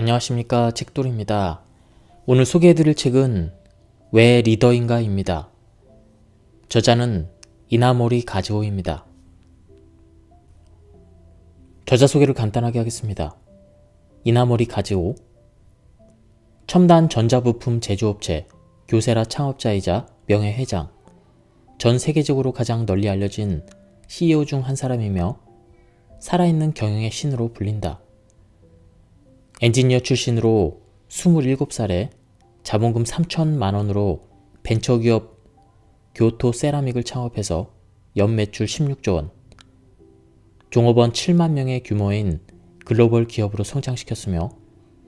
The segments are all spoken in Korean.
안녕하십니까, 책돌입니다. 오늘 소개해드릴 책은 왜 리더인가입니다. 저자는 이나모리 가즈오입니다. 저자 소개를 간단하게 하겠습니다. 이나모리 가즈오, 첨단 전자부품 제조업체 교세라 창업자이자 명예회장, 전 세계적으로 가장 널리 알려진 CEO 중 한 사람이며 살아있는 경영의 신으로 불린다. 엔지니어 출신으로 27살에 자본금 3천만 원으로 벤처기업 교토 세라믹을 창업해서 연매출 16조 원, 종업원 7만 명의 규모인 글로벌 기업으로 성장시켰으며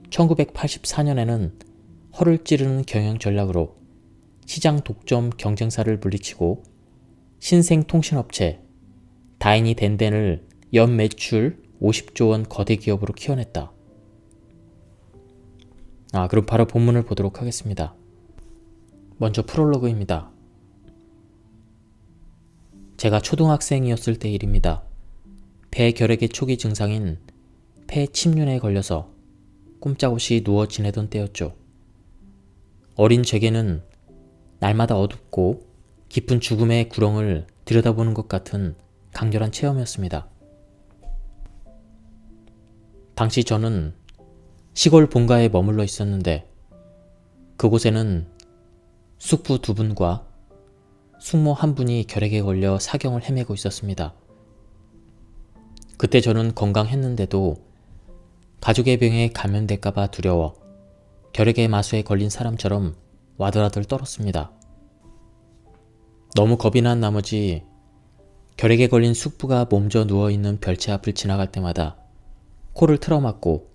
1984년에는 허를 찌르는 경영 전략으로 시장 독점 경쟁사를 물리치고 신생통신업체 다이니 덴덴을 연매출 50조 원 거대 기업으로 키워냈다. 그럼 바로 본문을 보도록 하겠습니다. 먼저 프롤로그입니다. 제가 초등학생이었을 때 일입니다. 폐결핵의 초기 증상인 폐침륜에 걸려서 꼼짝없이 누워 지내던 때였죠. 어린 제게는 날마다 어둡고 깊은 죽음의 구렁을 들여다보는 것 같은 강렬한 체험이었습니다. 당시 저는 시골 본가에 머물러 있었는데 그곳에는 숙부 2분과 숙모 1분이 결핵에 걸려 사경을 헤매고 있었습니다. 그때 저는 건강했는데도 가족의 병에 감염될까봐 두려워 결핵의 마수에 걸린 사람처럼 와들와들 떨었습니다. 너무 겁이 난 나머지 결핵에 걸린 숙부가 몸져 누워있는 별채 앞을 지나갈 때마다 코를 틀어막고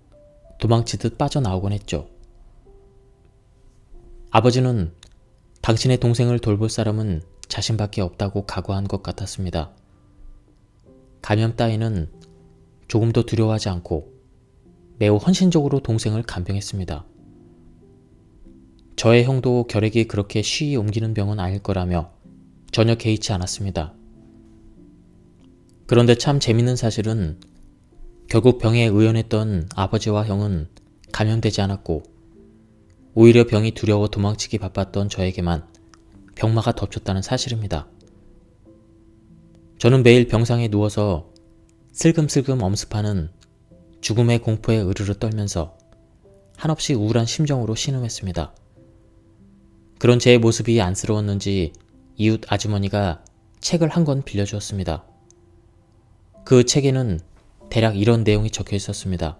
도망치듯 빠져나오곤 했죠. 아버지는 당신의 동생을 돌볼 사람은 자신밖에 없다고 각오한 것 같았습니다. 감염 따위는 조금도 두려워하지 않고 매우 헌신적으로 동생을 간병했습니다. 저의 형도 결핵이 그렇게 쉬이 옮기는 병은 아닐 거라며 전혀 개의치 않았습니다. 그런데 참 재밌는 사실은 결국 병에 의연했던 아버지와 형은 감염되지 않았고 오히려 병이 두려워 도망치기 바빴던 저에게만 병마가 덮쳤다는 사실입니다. 저는 매일 병상에 누워서 슬금슬금 엄습하는 죽음의 공포에 으르르 떨면서 한없이 우울한 심정으로 신음했습니다. 그런 제 모습이 안쓰러웠는지 이웃 아주머니가 책을 한 권 빌려주었습니다. 그 책에는 대략 이런 내용이 적혀 있었습니다.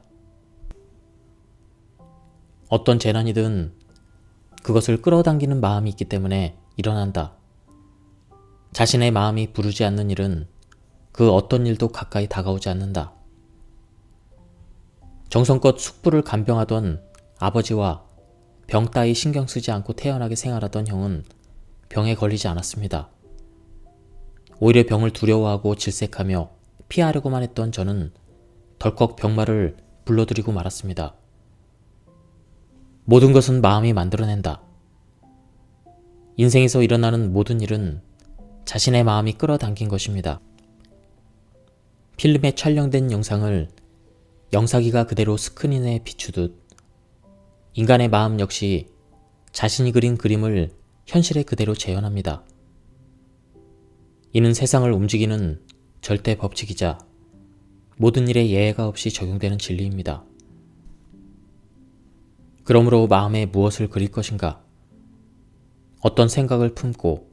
어떤 재난이든 그것을 끌어당기는 마음이 있기 때문에 일어난다. 자신의 마음이 부르지 않는 일은 그 어떤 일도 가까이 다가오지 않는다. 정성껏 숙부를 간병하던 아버지와 병 따위 신경 쓰지 않고 태연하게 생활하던 형은 병에 걸리지 않았습니다. 오히려 병을 두려워하고 질색하며 피하려고만 했던 저는 덜컥 병마를 불러들이고 말았습니다. 모든 것은 마음이 만들어낸다. 인생에서 일어나는 모든 일은 자신의 마음이 끌어당긴 것입니다. 필름에 촬영된 영상을 영상기가 그대로 스크린에 비추듯 인간의 마음 역시 자신이 그린 그림을 현실에 그대로 재현합니다. 이는 세상을 움직이는 절대 법칙이자 모든 일에 예외가 없이 적용되는 진리입니다. 그러므로 마음에 무엇을 그릴 것인가, 어떤 생각을 품고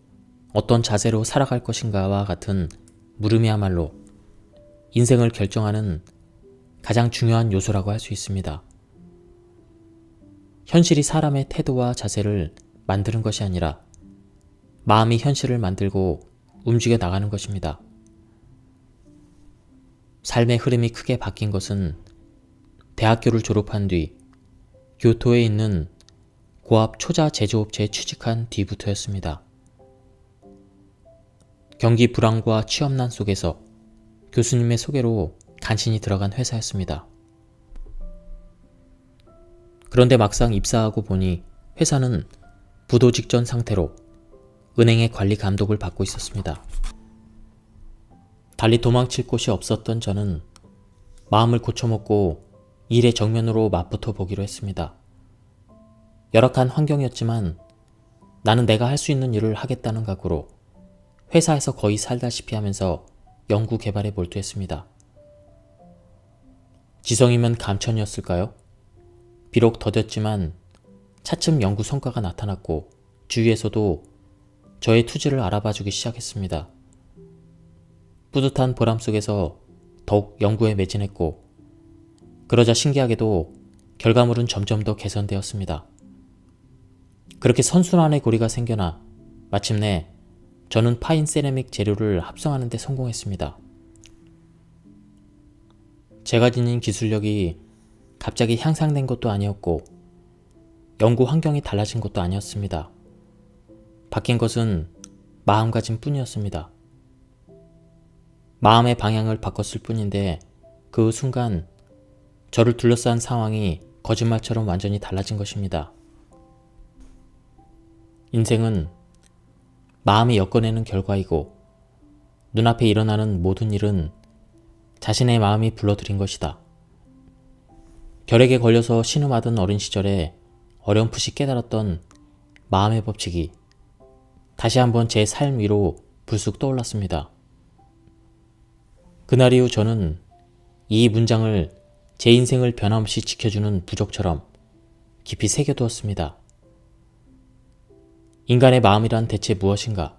어떤 자세로 살아갈 것인가와 같은 물음이야말로 인생을 결정하는 가장 중요한 요소라고 할 수 있습니다. 현실이 사람의 태도와 자세를 만드는 것이 아니라 마음이 현실을 만들고 움직여 나가는 것입니다. 삶의 흐름이 크게 바뀐 것은 대학교를 졸업한 뒤 교토에 있는 고압 초자 제조업체에 취직한 뒤부터였습니다. 경기 불황과 취업난 속에서 교수님의 소개로 간신히 들어간 회사였습니다. 그런데 막상 입사하고 보니 회사는 부도 직전 상태로 은행의 관리 감독을 받고 있었습니다. 달리 도망칠 곳이 없었던 저는 마음을 고쳐먹고 일의 정면으로 맞붙어 보기로 했습니다. 열악한 환경이었지만 나는 내가 할 수 있는 일을 하겠다는 각오로 회사에서 거의 살다시피 하면서 연구 개발에 몰두했습니다. 지성이면 감천이었을까요? 비록 더뎠지만 차츰 연구 성과가 나타났고 주위에서도 저의 투지를 알아봐주기 시작했습니다. 뿌듯한 보람 속에서 더욱 연구에 매진했고 그러자 신기하게도 결과물은 점점 더 개선되었습니다. 그렇게 선순환의 고리가 생겨나 마침내 저는 파인 세라믹 재료를 합성하는 데 성공했습니다. 제가 지닌 기술력이 갑자기 향상된 것도 아니었고 연구 환경이 달라진 것도 아니었습니다. 바뀐 것은 마음가짐 뿐이었습니다. 마음의 방향을 바꿨을 뿐인데 그 순간 저를 둘러싼 상황이 거짓말처럼 완전히 달라진 것입니다. 인생은 마음이 엮어내는 결과이고 눈앞에 일어나는 모든 일은 자신의 마음이 불러들인 것이다. 결핵에 걸려서 신음하던 어린 시절에 어렴풋이 깨달았던 마음의 법칙이 다시 한번 제 삶 위로 불쑥 떠올랐습니다. 그날 이후 저는 이 문장을 제 인생을 변함없이 지켜주는 부적처럼 깊이 새겨두었습니다. 인간의 마음이란 대체 무엇인가?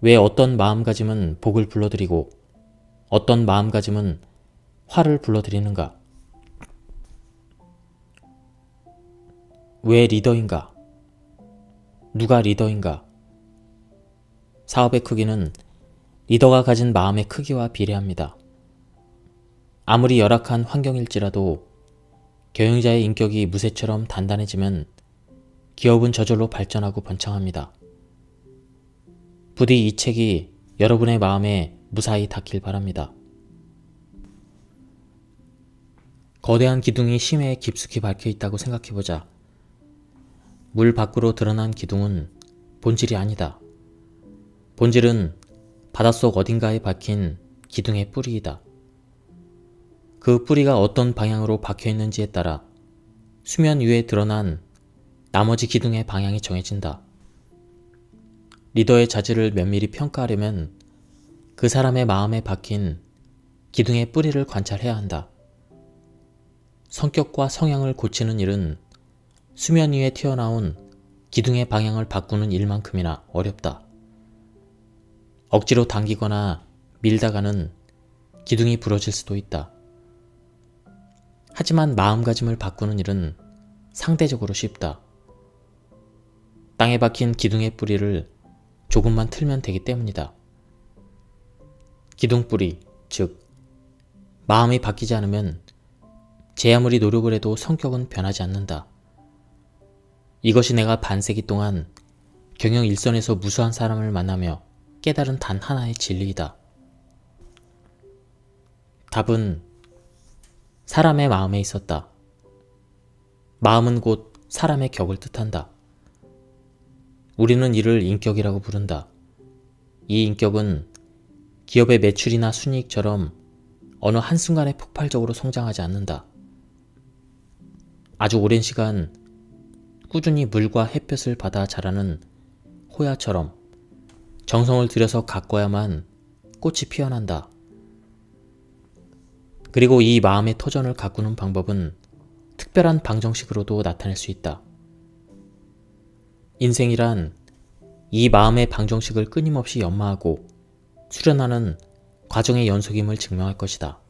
왜 어떤 마음가짐은 복을 불러들이고 어떤 마음가짐은 화를 불러들이는가? 왜 리더인가? 누가 리더인가? 사업의 크기는 리더가 가진 마음의 크기와 비례합니다. 아무리 열악한 환경일지라도 경영자의 인격이 무쇠처럼 단단해지면 기업은 저절로 발전하고 번창합니다. 부디 이 책이 여러분의 마음에 무사히 닿길 바랍니다. 거대한 기둥이 심해에 깊숙이 박혀있다고 생각해보자. 물 밖으로 드러난 기둥은 본질이 아니다. 본질은 바닷속 어딘가에 박힌 기둥의 뿌리이다. 그 뿌리가 어떤 방향으로 박혀있는지에 따라 수면 위에 드러난 나머지 기둥의 방향이 정해진다. 리더의 자질을 면밀히 평가하려면 그 사람의 마음에 박힌 기둥의 뿌리를 관찰해야 한다. 성격과 성향을 고치는 일은 수면 위에 튀어나온 기둥의 방향을 바꾸는 일만큼이나 어렵다. 억지로 당기거나 밀다가는 기둥이 부러질 수도 있다. 하지만 마음가짐을 바꾸는 일은 상대적으로 쉽다. 땅에 박힌 기둥의 뿌리를 조금만 틀면 되기 때문이다. 기둥뿌리, 즉 마음이 바뀌지 않으면 제 아무리 노력을 해도 성격은 변하지 않는다. 이것이 내가 반세기 동안 경영 일선에서 무수한 사람을 만나며 깨달은 단 하나의 진리이다. 답은 사람의 마음에 있었다. 마음은 곧 사람의 격을 뜻한다. 우리는 이를 인격이라고 부른다. 이 인격은 기업의 매출이나 순이익처럼 어느 한순간에 폭발적으로 성장하지 않는다. 아주 오랜 시간 꾸준히 물과 햇볕을 받아 자라는 호야처럼 정성을 들여서 가꿔야만 꽃이 피어난다. 그리고 이 마음의 터전을 가꾸는 방법은 특별한 방정식으로도 나타낼 수 있다. 인생이란 이 마음의 방정식을 끊임없이 연마하고 수련하는 과정의 연속임을 증명할 것이다.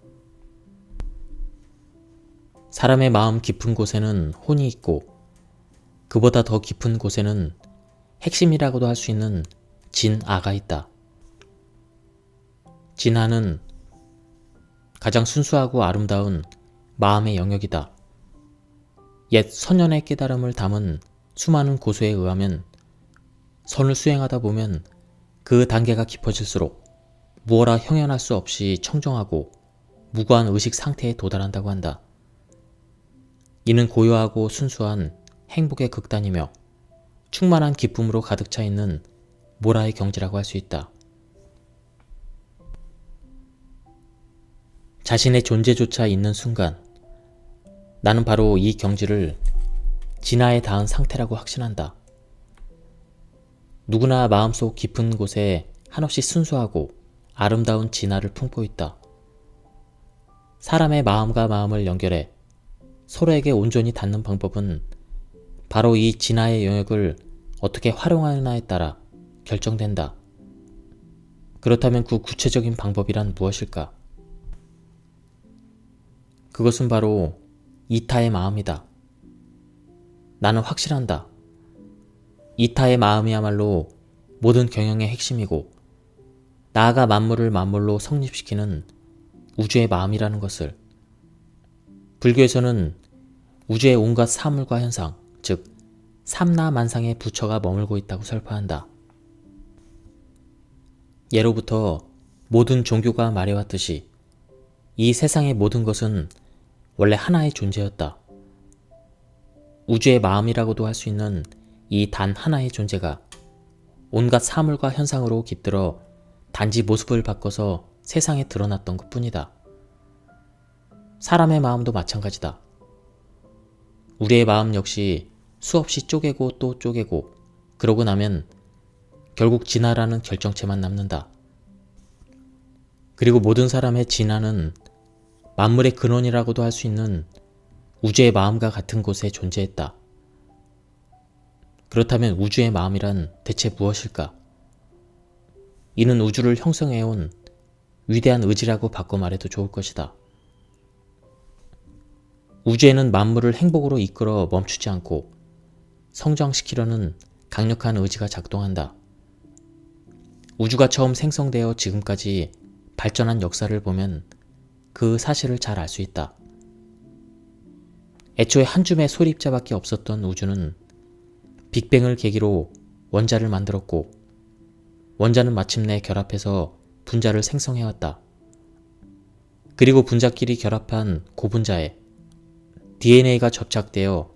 사람의 마음 깊은 곳에는 혼이 있고 그보다 더 깊은 곳에는 핵심이라고도 할 수 있는 진아가 있다. 진아는 가장 순수하고 아름다운 마음의 영역이다. 옛 선현의 깨달음을 담은 수많은 고소에 의하면 선을 수행하다 보면 그 단계가 깊어질수록 무어라 형연할 수 없이 청정하고 무고한 의식 상태에 도달한다고 한다. 이는 고요하고 순수한 행복의 극단이며 충만한 기쁨으로 가득 차 있는 모라의 경지라고 할 수 있다. 자신의 존재조차 있는 순간 나는 바로 이 경지를 진화에 닿은 상태라고 확신한다. 누구나 마음속 깊은 곳에 한없이 순수하고 아름다운 진화를 품고 있다. 사람의 마음과 마음을 연결해 서로에게 온전히 닿는 방법은 바로 이 진화의 영역을 어떻게 활용하느냐에 따라 결정된다. 그렇다면 그 구체적인 방법이란 무엇일까? 그것은 바로 이타의 마음이다. 나는 확실한다. 이타의 마음이야말로 모든 경영의 핵심이고 나아가 만물을 만물로 성립시키는 우주의 마음이라는 것을. 불교에서는 우주의 온갖 사물과 현상, 즉 삼라만상의 부처가 머물고 있다고 설파한다. 예로부터 모든 종교가 말해왔듯이 이 세상의 모든 것은 원래 하나의 존재였다. 우주의 마음이라고도 할 수 있는 이 단 하나의 존재가 온갖 사물과 현상으로 깃들어 단지 모습을 바꿔서 세상에 드러났던 것뿐이다. 사람의 마음도 마찬가지다. 우리의 마음 역시 수없이 쪼개고 또 쪼개고 그러고 나면 결국 진화라는 결정체만 남는다. 그리고 모든 사람의 진화는 만물의 근원이라고도 할 수 있는 우주의 마음과 같은 곳에 존재했다. 그렇다면 우주의 마음이란 대체 무엇일까? 이는 우주를 형성해온 위대한 의지라고 바꿔 말해도 좋을 것이다. 우주에는 만물을 행복으로 이끌어 멈추지 않고 성장시키려는 강력한 의지가 작동한다. 우주가 처음 생성되어 지금까지 발전한 역사를 보면 그 사실을 잘 알 수 있다. 애초에 한 줌의 소립자밖에 없었던 우주는 빅뱅을 계기로 원자를 만들었고 원자는 마침내 결합해서 분자를 생성해왔다. 그리고 분자끼리 결합한 고분자에 DNA가 접착되어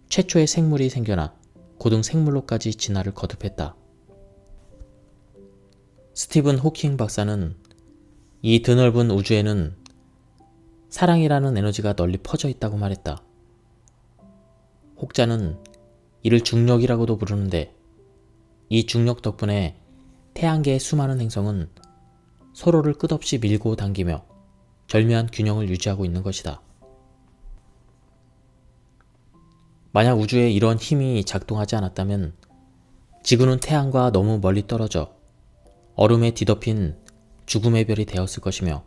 최초의 생물이 생겨나 고등 생물로까지 진화를 거듭했다. 스티븐 호킹 박사는 이 드넓은 우주에는 사랑이라는 에너지가 널리 퍼져 있다고 말했다. 혹자는 이를 중력이라고도 부르는데 이 중력 덕분에 태양계의 수많은 행성은 서로를 끝없이 밀고 당기며 절묘한 균형을 유지하고 있는 것이다. 만약 우주에 이런 힘이 작동하지 않았다면 지구는 태양과 너무 멀리 떨어져 얼음에 뒤덮인 죽음의 별이 되었을 것이며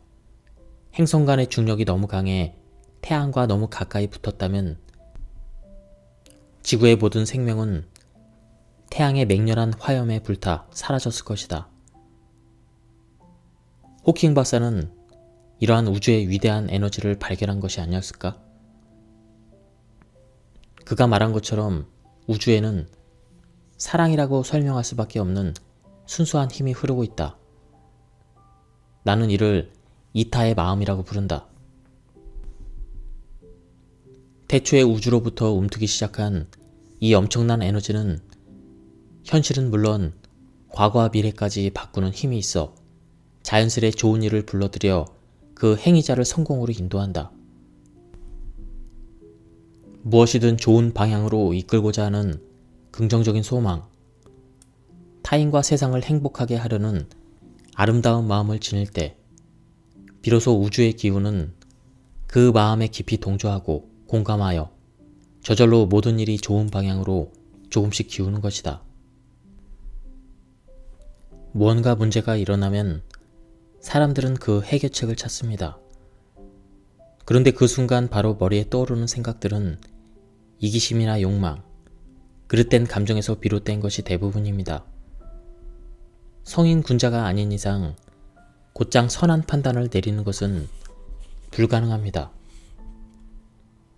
행성 간의 중력이 너무 강해 태양과 너무 가까이 붙었다면 지구의 모든 생명은 태양의 맹렬한 화염에 불타 사라졌을 것이다. 호킹 박사는 이러한 우주의 위대한 에너지를 발견한 것이 아니었을까? 그가 말한 것처럼 우주에는 사랑이라고 설명할 수밖에 없는 순수한 힘이 흐르고 있다. 나는 이를 이타의 마음이라고 부른다. 태초의 우주로부터 움트기 시작한 이 엄청난 에너지는 현실은 물론 과거와 미래까지 바꾸는 힘이 있어 자연스레 좋은 일을 불러들여 그 행위자를 성공으로 인도한다. 무엇이든 좋은 방향으로 이끌고자 하는 긍정적인 소망, 타인과 세상을 행복하게 하려는 아름다운 마음을 지닐 때 비로소 우주의 기운은 그 마음에 깊이 동조하고 공감하여 저절로 모든 일이 좋은 방향으로 조금씩 기우는 것이다. 무언가 문제가 일어나면 사람들은 그 해결책을 찾습니다. 그런데 그 순간 바로 머리에 떠오르는 생각들은 이기심이나 욕망, 그릇된 감정에서 비롯된 것이 대부분입니다. 성인 군자가 아닌 이상 곧장 선한 판단을 내리는 것은 불가능합니다.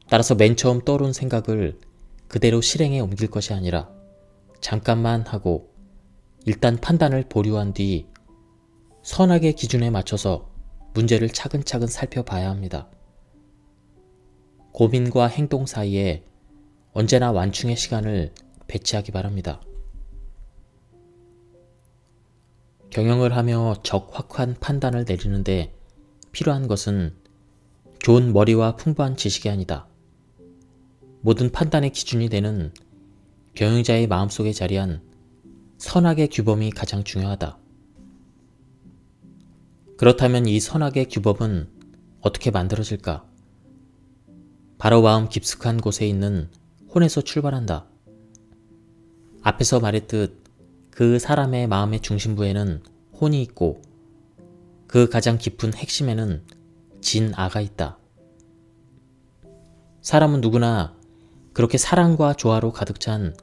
따라서 맨 처음 떠오른 생각을 그대로 실행에 옮길 것이 아니라 잠깐만 하고 일단 판단을 보류한 뒤 선악의 기준에 맞춰서 문제를 차근차근 살펴봐야 합니다. 고민과 행동 사이에 언제나 완충의 시간을 배치하기 바랍니다. 경영을 하며 적확한 판단을 내리는데 필요한 것은 좋은 머리와 풍부한 지식이 아니다. 모든 판단의 기준이 되는 경영자의 마음속에 자리한 선악의 규범이 가장 중요하다. 그렇다면 이 선악의 규범은 어떻게 만들어질까? 바로 마음 깊숙한 곳에 있는 혼에서 출발한다. 앞에서 말했듯 그 사람의 마음의 중심부에는 혼이 있고 그 가장 깊은 핵심에는 진아가 있다. 사람은 누구나 그렇게 사랑과 조화로 가득 찬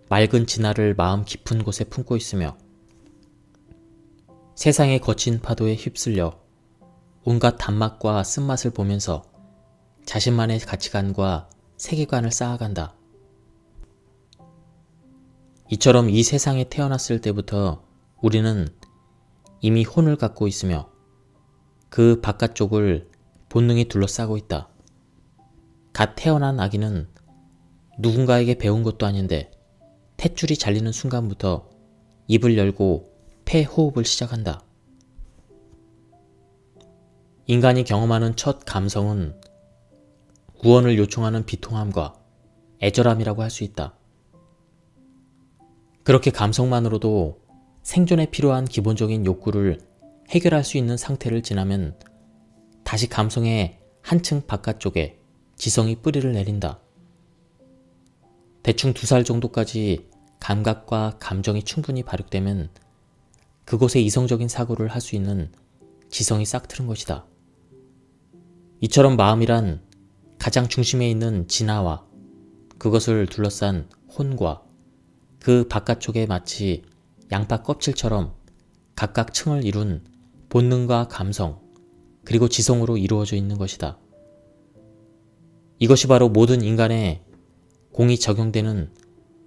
맑은 진아를 마음 깊은 곳에 품고 있으며 세상의 거친 파도에 휩쓸려 온갖 단맛과 쓴맛을 보면서 자신만의 가치관과 세계관을 쌓아간다. 이처럼 이 세상에 태어났을 때부터 우리는 이미 혼을 갖고 있으며 그 바깥쪽을 본능이 둘러싸고 있다. 갓 태어난 아기는 누군가에게 배운 것도 아닌데 탯줄이 잘리는 순간부터 입을 열고 폐호흡을 시작한다. 인간이 경험하는 첫 감성은 구원을 요청하는 비통함과 애절함이라고 할 수 있다. 그렇게 감성만으로도 생존에 필요한 기본적인 욕구를 해결할 수 있는 상태를 지나면 다시 감성의 한층 바깥쪽에 지성이 뿌리를 내린다. 대충 2살 정도까지 감각과 감정이 충분히 발육되면 그곳에 이성적인 사고를 할 수 있는 지성이 싹트는 것이다. 이처럼 마음이란 가장 중심에 있는 진아와 그것을 둘러싼 혼과 그 바깥쪽에 마치 양파 껍질처럼 각각 층을 이룬 본능과 감성 그리고 지성으로 이루어져 있는 것이다. 이것이 바로 모든 인간의 공이 적용되는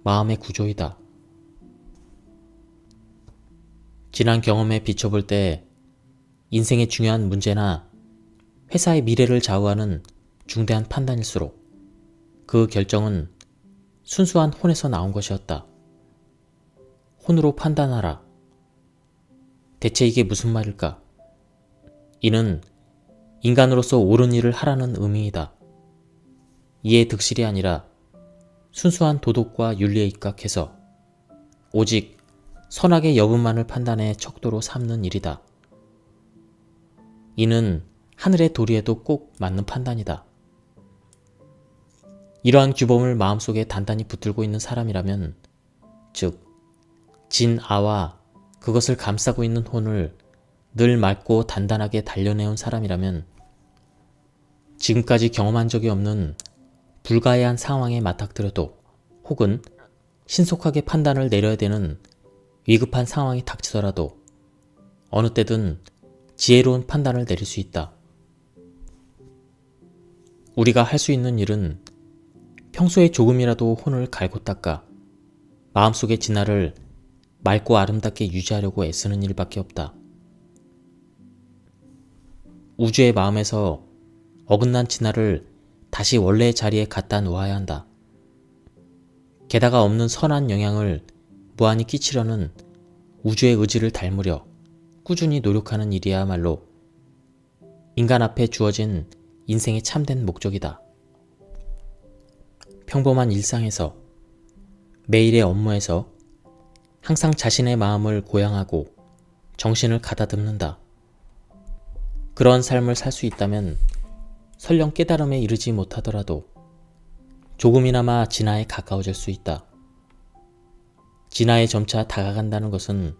마음의 구조이다. 지난 경험에 비춰볼 때 인생의 중요한 문제나 회사의 미래를 좌우하는 중대한 판단일수록 그 결정은 순수한 혼에서 나온 것이었다. 혼으로 판단하라. 대체 이게 무슨 말일까? 이는 인간으로서 옳은 일을 하라는 의미이다. 이에 득실이 아니라 순수한 도덕과 윤리에 입각해서 오직 선악의 여부만을 판단해 척도로 삼는 일이다. 이는 하늘의 도리에도 꼭 맞는 판단이다. 이러한 규범을 마음속에 단단히 붙들고 있는 사람이라면, 즉 진아와 그것을 감싸고 있는 혼을 늘 맑고 단단하게 단련해온 사람이라면 지금까지 경험한 적이 없는 불가해한 상황에 맞닥뜨려도 혹은 신속하게 판단을 내려야 되는 위급한 상황이 닥치더라도 어느 때든 지혜로운 판단을 내릴 수 있다. 우리가 할 수 있는 일은 평소에 조금이라도 혼을 갈고 닦아 마음속의 진아를 맑고 아름답게 유지하려고 애쓰는 일밖에 없다. 우주의 마음에서 어긋난 진아를 다시 원래의 자리에 갖다 놓아야 한다. 게다가 없는 선한 영향을 무한히 끼치려는 우주의 의지를 닮으려 꾸준히 노력하는 일이야말로 인간 앞에 주어진 인생의 참된 목적이다. 평범한 일상에서, 매일의 업무에서 항상 자신의 마음을 고양하고 정신을 가다듬는다. 그런 삶을 살 수 있다면 설령 깨달음에 이르지 못하더라도 조금이나마 진아에 가까워질 수 있다. 진아에 점차 다가간다는 것은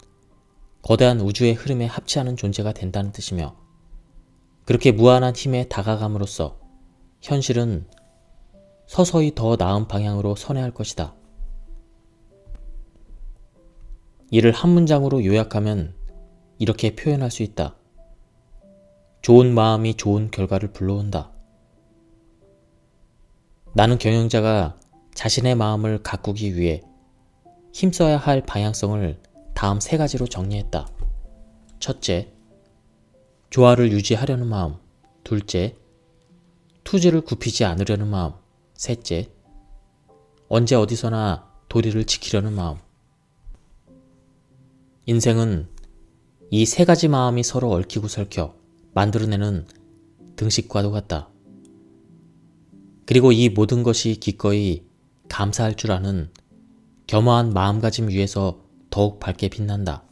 거대한 우주의 흐름에 합치하는 존재가 된다는 뜻이며, 그렇게 무한한 힘에 다가감으로써 현실은 서서히 더 나은 방향으로 선회할 것이다. 이를 한 문장으로 요약하면 이렇게 표현할 수 있다. 좋은 마음이 좋은 결과를 불러온다. 나는 경영자가 자신의 마음을 가꾸기 위해 힘써야 할 방향성을 다음 3가지로 정리했다. 첫째, 조화를 유지하려는 마음. 둘째, 투지를 굽히지 않으려는 마음. 셋째, 언제 어디서나 도리를 지키려는 마음. 인생은 이 3가지 마음이 서로 얽히고 설켜 만들어내는 등식과도 같다. 그리고 이 모든 것이 기꺼이 감사할 줄 아는 겸허한 마음가짐 위에서 더욱 밝게 빛난다.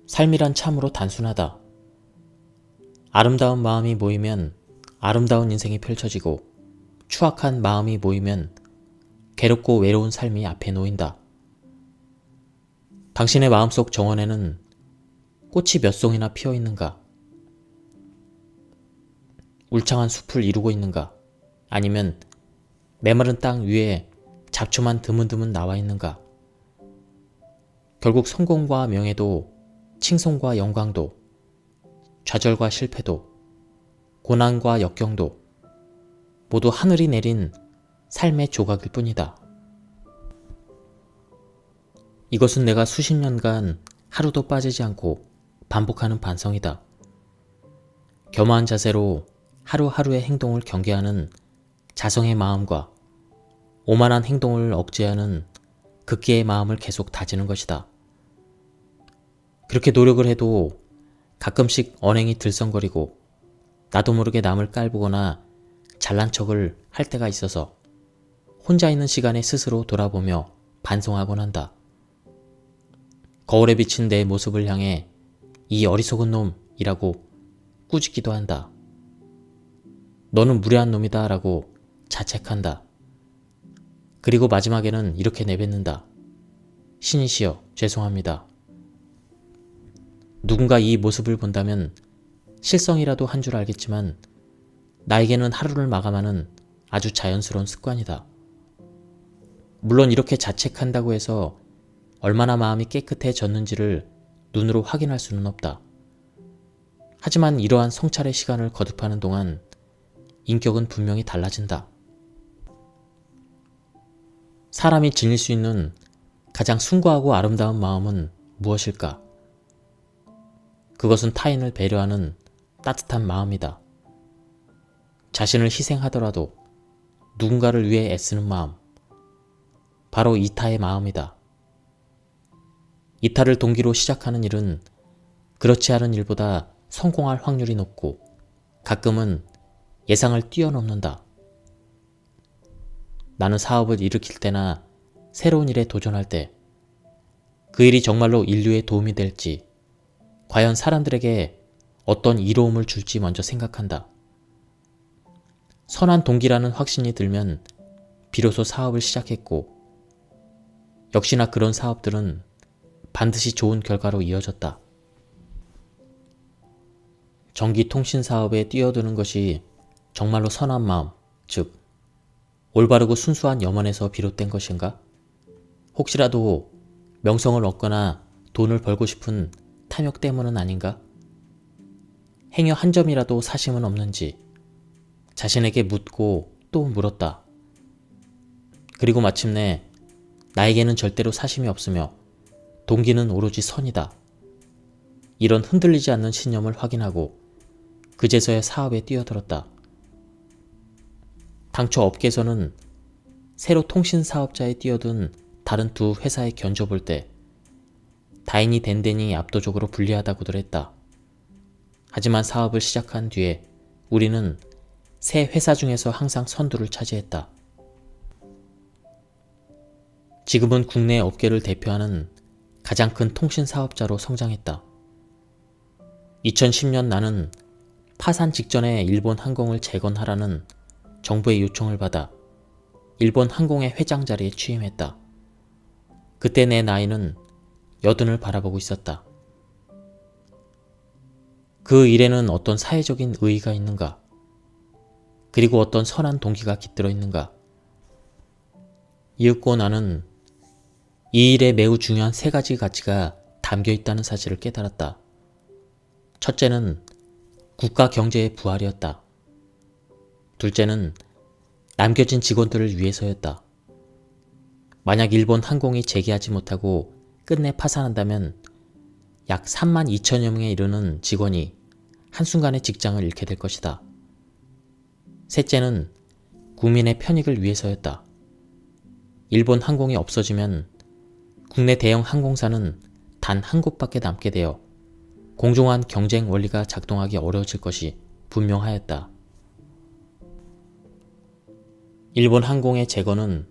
삶이란 참으로 단순하다. 아름다운 마음이 모이면 아름다운 인생이 펼쳐지고 추악한 마음이 모이면 괴롭고 외로운 삶이 앞에 놓인다. 당신의 마음속 정원에는 꽃이 몇 송이나 피어 있는가? 울창한 숲을 이루고 있는가? 아니면 메마른 땅 위에 잡초만 드문드문 나와 있는가? 결국 성공과 명예도, 칭송과 영광도, 좌절과 실패도, 고난과 역경도 모두 하늘이 내린 삶의 조각일 뿐이다. 이것은 내가 수십 년간 하루도 빠지지 않고 반복하는 반성이다. 겸허한 자세로 하루하루의 행동을 경계하는 자성의 마음과 오만한 행동을 억제하는 극기의 마음을 계속 다지는 것이다. 그렇게 노력을 해도 가끔씩 언행이 들썩거리고 나도 모르게 남을 깔보거나 잘난 척을 할 때가 있어서 혼자 있는 시간에 스스로 돌아보며 반성하곤 한다. 거울에 비친 내 모습을 향해 이 어리석은 놈이라고 꾸짖기도 한다. 너는 무례한 놈이다 라고 자책한다. 그리고 마지막에는 이렇게 내뱉는다. 신이시여 죄송합니다. 누군가 이 모습을 본다면 실성이라도 한 줄 알겠지만 나에게는 하루를 마감하는 아주 자연스러운 습관이다. 물론 이렇게 자책한다고 해서 얼마나 마음이 깨끗해졌는지를 눈으로 확인할 수는 없다. 하지만 이러한 성찰의 시간을 거듭하는 동안 인격은 분명히 달라진다. 사람이 지닐 수 있는 가장 숭고하고 아름다운 마음은 무엇일까? 그것은 타인을 배려하는 따뜻한 마음이다. 자신을 희생하더라도 누군가를 위해 애쓰는 마음, 바로 이타의 마음이다. 이타를 동기로 시작하는 일은 그렇지 않은 일보다 성공할 확률이 높고 가끔은 예상을 뛰어넘는다. 나는 사업을 일으킬 때나 새로운 일에 도전할 때 그 일이 정말로 인류에 도움이 될지, 과연 사람들에게 어떤 이로움을 줄지 먼저 생각한다. 선한 동기라는 확신이 들면 비로소 사업을 시작했고, 역시나 그런 사업들은 반드시 좋은 결과로 이어졌다. 전기통신 사업에 뛰어드는 것이 정말로 선한 마음, 즉 올바르고 순수한 염원에서 비롯된 것인가? 혹시라도 명성을 얻거나 돈을 벌고 싶은 탐욕 때문은 아닌가? 행여 한 점이라도 사심은 없는지 자신에게 묻고 또 물었다. 그리고 마침내 나에게는 절대로 사심이 없으며 동기는 오로지 선이다. 이런 흔들리지 않는 신념을 확인하고 그제서야 사업에 뛰어들었다. 당초 업계에서는 새로 통신 사업자에 뛰어든 다른 두 회사에 견줘볼 때 다행히 덴덴이 압도적으로 불리하다고들 했다. 하지만 사업을 시작한 뒤에 우리는 세 회사 중에서 항상 선두를 차지했다. 지금은 국내 업계를 대표하는 가장 큰 통신 사업자로 성장했다. 2010년 나는 파산 직전에 일본 항공을 재건하라는 정부의 요청을 받아 일본 항공의 회장 자리에 취임했다. 그때 내 나이는 80을 바라보고 있었다. 그 일에는 어떤 사회적인 의의가 있는가? 그리고 어떤 선한 동기가 깃들어 있는가? 이윽고 나는 이 일에 매우 중요한 세 가지 가치가 담겨 있다는 사실을 깨달았다. 첫째는 국가 경제의 부활이었다. 둘째는 남겨진 직원들을 위해서였다. 만약 일본 항공이 재개하지 못하고 끝내 파산한다면 약 3만 2천여 명에 이르는 직원이 한순간에 직장을 잃게 될 것이다. 셋째는 국민의 편익을 위해서였다. 일본 항공이 없어지면 국내 대형 항공사는 단 한 곳밖에 남게 되어 공정한 경쟁 원리가 작동하기 어려워질 것이 분명하였다. 일본 항공의 재건은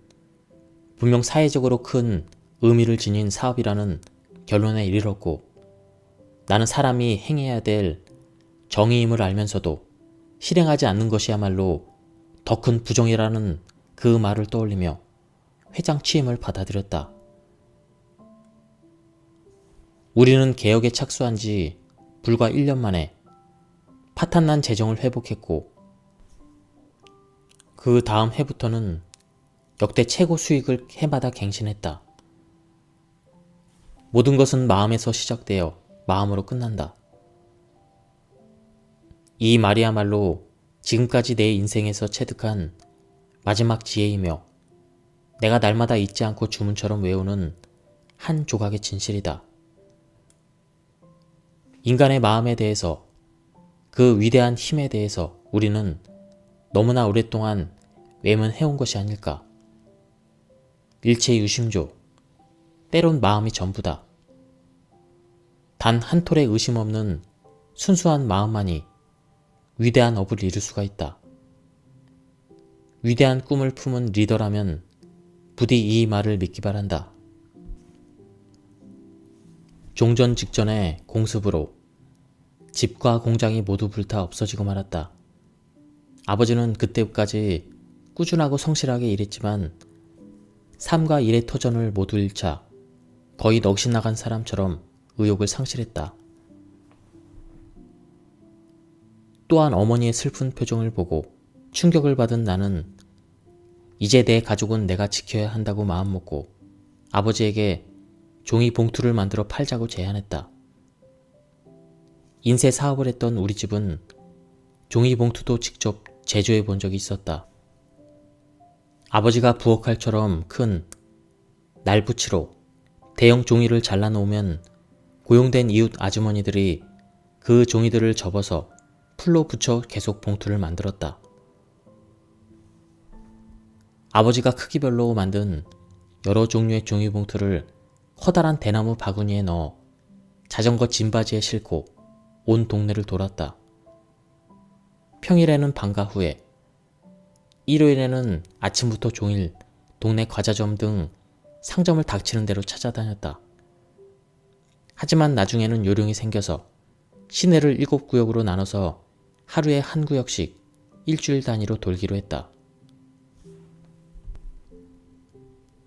분명 사회적으로 큰 의미를 지닌 사업이라는 결론에 이르렀고, 나는 사람이 행해야 될 정의임을 알면서도 실행하지 않는 것이야말로 더 큰 부정이라는 그 말을 떠올리며 회장 취임을 받아들였다. 우리는 개혁에 착수한 지 불과 1년 만에 파탄난 재정을 회복했고, 그 다음 해부터는 역대 최고 수익을 해마다 갱신했다. 모든 것은 마음에서 시작되어 마음으로 끝난다. 이 말이야말로 지금까지 내 인생에서 체득한 마지막 지혜이며 내가 날마다 잊지 않고 주문처럼 외우는 한 조각의 진실이다. 인간의 마음에 대해서, 그 위대한 힘에 대해서 우리는 너무나 오랫동안 외면해온 것이 아닐까. 일체유심조, 때론 마음이 전부다. 단 한 톨의 의심 없는 순수한 마음만이 위대한 업을 이룰 수가 있다. 위대한 꿈을 품은 리더라면 부디 이 말을 믿기 바란다. 종전 직전에 공습으로 집과 공장이 모두 불타 없어지고 말았다. 아버지는 그때까지 꾸준하고 성실하게 일했지만 삶과 일의 터전을 모두 잃자 거의 넋이 나간 사람처럼 의욕을 상실했다. 또한 어머니의 슬픈 표정을 보고 충격을 받은 나는 이제 내 가족은 내가 지켜야 한다고 마음먹고 아버지에게 종이 봉투를 만들어 팔자고 제안했다. 인쇄 사업을 했던 우리 집은 종이 봉투도 직접 제조해 본 적이 있었다. 아버지가 부엌칼처럼 큰 날붙이로 대형 종이를 잘라놓으면 고용된 이웃 아주머니들이 그 종이들을 접어서 풀로 붙여 계속 봉투를 만들었다. 아버지가 크기별로 만든 여러 종류의 종이봉투를 커다란 대나무 바구니에 넣어 자전거 짐바지에 싣고 온 동네를 돌았다. 평일에는 방과 후에, 일요일에는 아침부터 종일 동네 과자점 등 상점을 닥치는 대로 찾아다녔다. 하지만 나중에는 요령이 생겨서 시내를 7구역으로 나눠서 하루에 한 구역씩 일주일 단위로 돌기로 했다.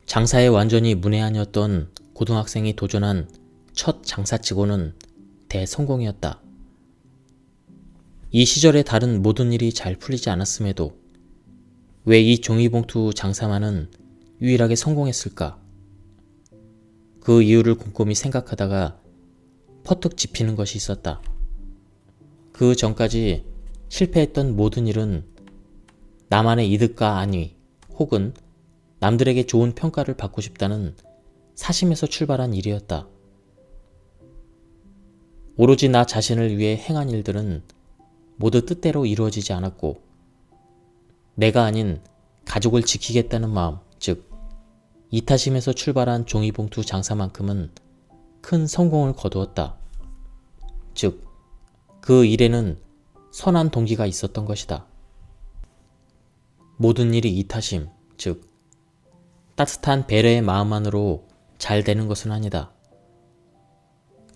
장사에 완전히 문외한이었던 고등학생이 도전한 첫 장사치고는 대성공이었다. 이 시절에 다른 모든 일이 잘 풀리지 않았음에도 왜 이 종이봉투 장사만은 유일하게 성공했을까? 그 이유를 곰곰이 생각하다가 퍼뜩 짚히는 것이 있었다. 그 전까지 실패했던 모든 일은 나만의 이득과 안위 혹은 남들에게 좋은 평가를 받고 싶다는 사심에서 출발한 일이었다. 오로지 나 자신을 위해 행한 일들은 모두 뜻대로 이루어지지 않았고, 내가 아닌 가족을 지키겠다는 마음, 즉 이타심에서 출발한 종이봉투 장사만큼은 큰 성공을 거두었다. 즉, 그 일에는 선한 동기가 있었던 것이다. 모든 일이 이타심, 즉 따뜻한 배려의 마음만으로 잘 되는 것은 아니다.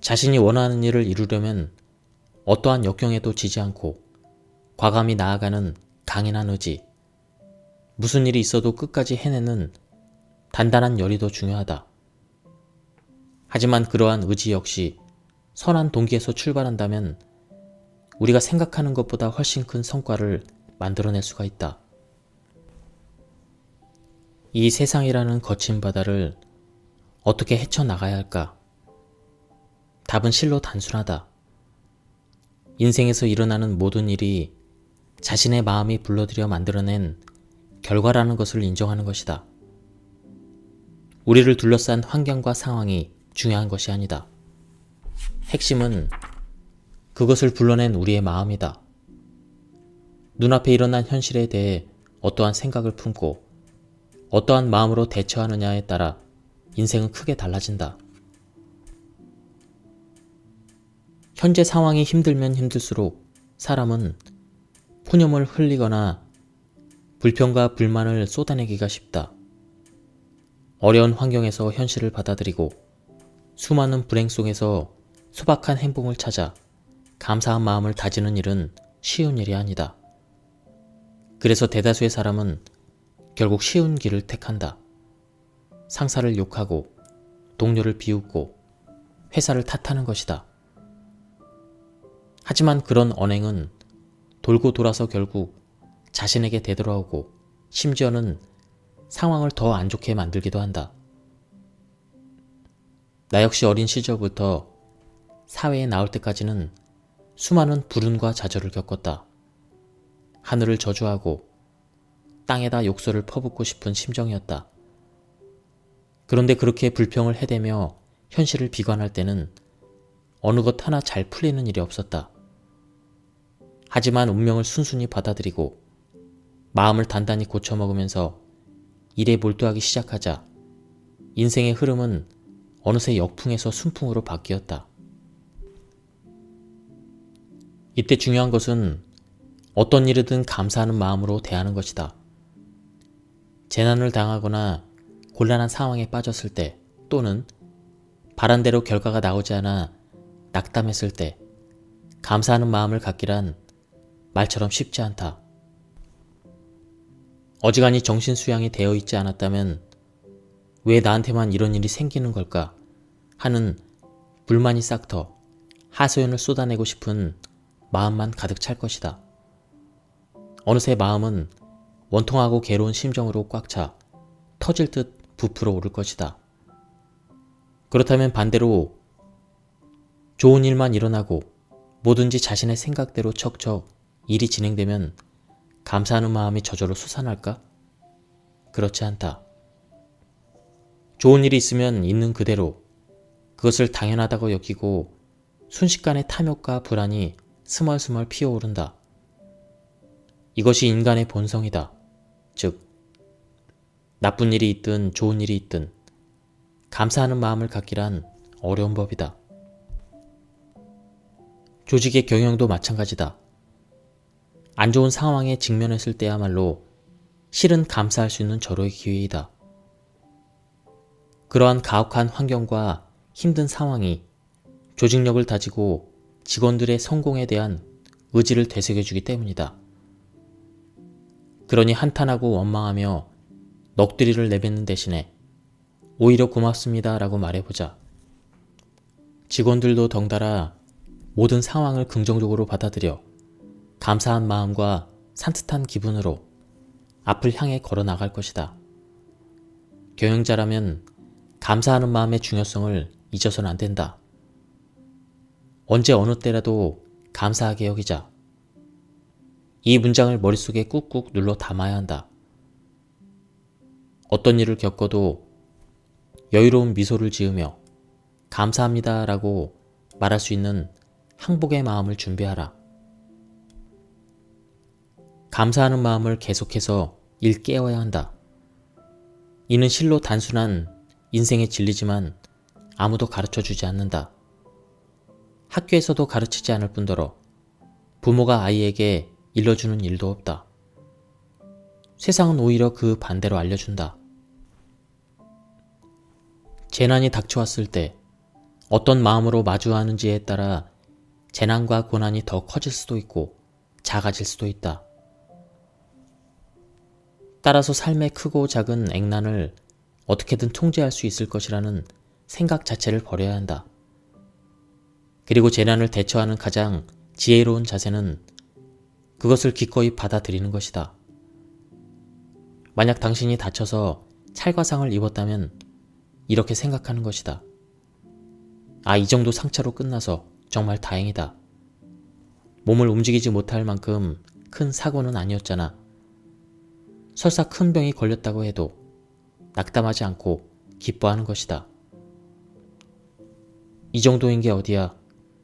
자신이 원하는 일을 이루려면 어떠한 역경에도 지지 않고 과감히 나아가는 강인한 의지, 무슨 일이 있어도 끝까지 해내는 단단한 열의도 중요하다. 하지만 그러한 의지 역시 선한 동기에서 출발한다면 우리가 생각하는 것보다 훨씬 큰 성과를 만들어낼 수가 있다. 이 세상이라는 거친 바다를 어떻게 헤쳐나가야 할까? 답은 실로 단순하다. 인생에서 일어나는 모든 일이 자신의 마음이 불러들여 만들어낸 결과라는 것을 인정하는 것이다. 우리를 둘러싼 환경과 상황이 중요한 것이 아니다. 핵심은 그것을 불러낸 우리의 마음이다. 눈앞에 일어난 현실에 대해 어떠한 생각을 품고 어떠한 마음으로 대처하느냐에 따라 인생은 크게 달라진다. 현재 상황이 힘들면 힘들수록 사람은 푸념을 흘리거나 불평과 불만을 쏟아내기가 쉽다. 어려운 환경에서 현실을 받아들이고 수많은 불행 속에서 소박한 행복을 찾아 감사한 마음을 다지는 일은 쉬운 일이 아니다. 그래서 대다수의 사람은 결국 쉬운 길을 택한다. 상사를 욕하고 동료를 비웃고 회사를 탓하는 것이다. 하지만 그런 언행은 돌고 돌아서 결국 자신에게 되돌아오고 심지어는 상황을 더 안 좋게 만들기도 한다. 나 역시 어린 시절부터 사회에 나올 때까지는 수많은 불운과 좌절을 겪었다. 하늘을 저주하고 땅에다 욕설을 퍼붓고 싶은 심정이었다. 그런데 그렇게 불평을 해대며 현실을 비관할 때는 어느 것 하나 잘 풀리는 일이 없었다. 하지만 운명을 순순히 받아들이고 마음을 단단히 고쳐먹으면서 일에 몰두하기 시작하자 인생의 흐름은 어느새 역풍에서 순풍으로 바뀌었다. 이때 중요한 것은 어떤 일이든 감사하는 마음으로 대하는 것이다. 재난을 당하거나 곤란한 상황에 빠졌을 때 또는 바란대로 결과가 나오지 않아 낙담했을 때 감사하는 마음을 갖기란 말처럼 쉽지 않다. 어지간히 정신수양이 되어 있지 않았다면 왜 나한테만 이런 일이 생기는 걸까 하는 불만이 싹터 하소연을 쏟아내고 싶은 마음만 가득 찰 것이다. 어느새 마음은 원통하고 괴로운 심정으로 꽉 차 터질 듯 부풀어 오를 것이다. 그렇다면 반대로 좋은 일만 일어나고 뭐든지 자신의 생각대로 척척 일이 진행되면 감사하는 마음이 저절로 솟아날까? 그렇지 않다. 좋은 일이 있으면 있는 그대로 그것을 당연하다고 여기고 순식간에 탐욕과 불안이 스멀스멀 피어오른다. 이것이 인간의 본성이다. 즉, 나쁜 일이 있든 좋은 일이 있든 감사하는 마음을 갖기란 어려운 법이다. 조직의 경영도 마찬가지다. 안 좋은 상황에 직면했을 때야말로 실은 감사할 수 있는 절호의 기회이다. 그러한 가혹한 환경과 힘든 상황이 조직력을 다지고 직원들의 성공에 대한 의지를 되새겨주기 때문이다. 그러니 한탄하고 원망하며 넋두리를 내뱉는 대신에 오히려 고맙습니다 라고 말해보자. 직원들도 덩달아 모든 상황을 긍정적으로 받아들여 감사한 마음과 산뜻한 기분으로 앞을 향해 걸어 나갈 것이다. 경영자라면 감사하는 마음의 중요성을 잊어서는 안 된다. 언제 어느 때라도 감사하게 여기자. 이 문장을 머릿속에 꾹꾹 눌러 담아야 한다. 어떤 일을 겪어도 여유로운 미소를 지으며 감사합니다 라고 말할 수 있는 항복의 마음을 준비하라. 감사하는 마음을 계속해서 일깨워야 한다. 이는 실로 단순한 인생의 진리지만 아무도 가르쳐주지 않는다. 학교에서도 가르치지 않을 뿐더러 부모가 아이에게 일러주는 일도 없다. 세상은 오히려 그 반대로 알려준다. 재난이 닥쳐왔을 때 어떤 마음으로 마주하는지에 따라 재난과 고난이 더 커질 수도 있고 작아질 수도 있다. 따라서 삶의 크고 작은 액난을 어떻게든 통제할 수 있을 것이라는 생각 자체를 버려야 한다. 그리고 재난을 대처하는 가장 지혜로운 자세는 그것을 기꺼이 받아들이는 것이다. 만약 당신이 다쳐서 찰과상을 입었다면 이렇게 생각하는 것이다. 아, 이 정도 상처로 끝나서 정말 다행이다. 몸을 움직이지 못할 만큼 큰 사고는 아니었잖아. 설사 큰 병이 걸렸다고 해도 낙담하지 않고 기뻐하는 것이다. 이 정도인 게 어디야.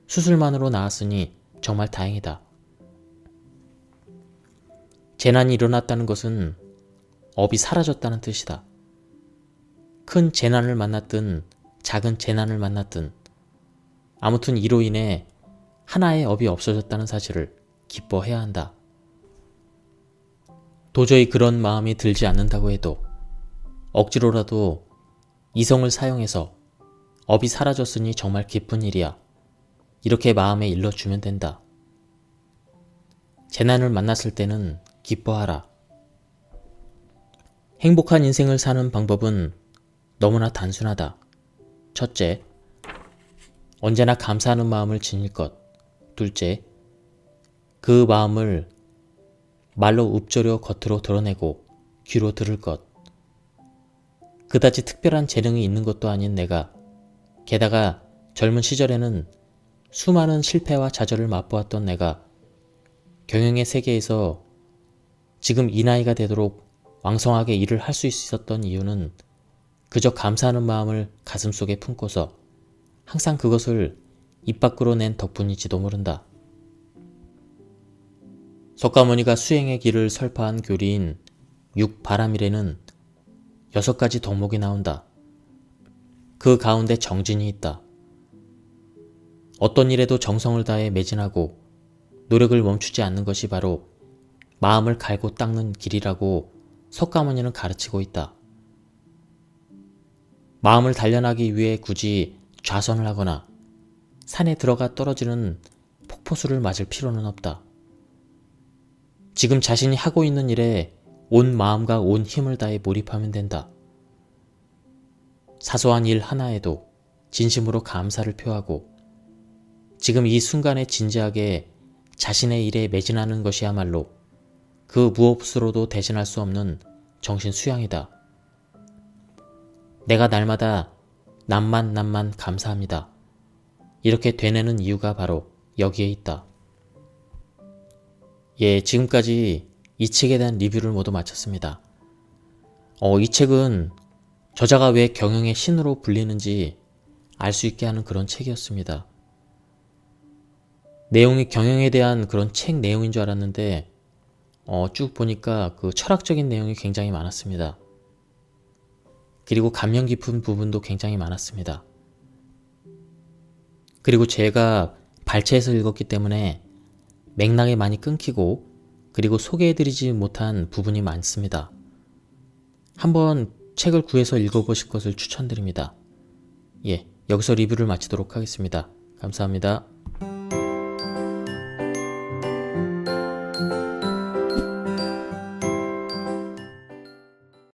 수술만으로 나았으니 정말 다행이다. 재난이 일어났다는 것은 업이 사라졌다는 뜻이다. 큰 재난을 만났든 작은 재난을 만났든 아무튼 이로 인해 하나의 업이 없어졌다는 사실을 기뻐해야 한다. 도저히 그런 마음이 들지 않는다고 해도 억지로라도 이성을 사용해서 업이 사라졌으니 정말 기쁜 일이야. 이렇게 마음에 일러주면 된다. 재난을 만났을 때는 기뻐하라. 행복한 인생을 사는 방법은 너무나 단순하다. 첫째, 언제나 감사하는 마음을 지닐 것. 둘째, 그 마음을 말로 읊조려 겉으로 드러내고 귀로 들을 것. 그다지 특별한 재능이 있는 것도 아닌 내가, 게다가 젊은 시절에는 수많은 실패와 좌절을 맛보았던 내가 경영의 세계에서 지금 이 나이가 되도록 왕성하게 일을 할 수 있었던 이유는 그저 감사하는 마음을 가슴속에 품고서 항상 그것을 입 밖으로 낸 덕분일지도 모른다. 석가모니가 수행의 길을 설파한 교리인 육바람일에는 6가지 덕목이 나온다. 그 가운데 정진이 있다. 어떤 일에도 정성을 다해 매진하고 노력을 멈추지 않는 것이 바로 마음을 갈고 닦는 길이라고 석가모니는 가르치고 있다. 마음을 단련하기 위해 굳이 좌선을 하거나 산에 들어가 떨어지는 폭포수를 맞을 필요는 없다. 지금 자신이 하고 있는 일에 온 마음과 온 힘을 다해 몰입하면 된다. 사소한 일 하나에도 진심으로 감사를 표하고 지금 이 순간에 진지하게 자신의 일에 매진하는 것이야말로 그 무엇으로도 대신할 수 없는 정신 수양이다. 내가 날마다 남만 감사합니다. 이렇게 되뇌는 이유가 바로 여기에 있다. 지금까지 이 책에 대한 리뷰를 모두 마쳤습니다. 이 책은 저자가 왜 경영의 신으로 불리는지 알 수 있게 하는 그런 책이었습니다. 내용이 경영에 대한 그런 책 내용인 줄 알았는데 쭉 보니까 그 철학적인 내용이 굉장히 많았습니다. 그리고 감명 깊은 부분도 굉장히 많았습니다. 그리고 제가 발췌해서 읽었기 때문에 맥락이 많이 끊기고 그리고 소개해드리지 못한 부분이 많습니다. 한번 책을 구해서 읽어보실 것을 추천드립니다. 여기서 리뷰를 마치도록 하겠습니다. 감사합니다.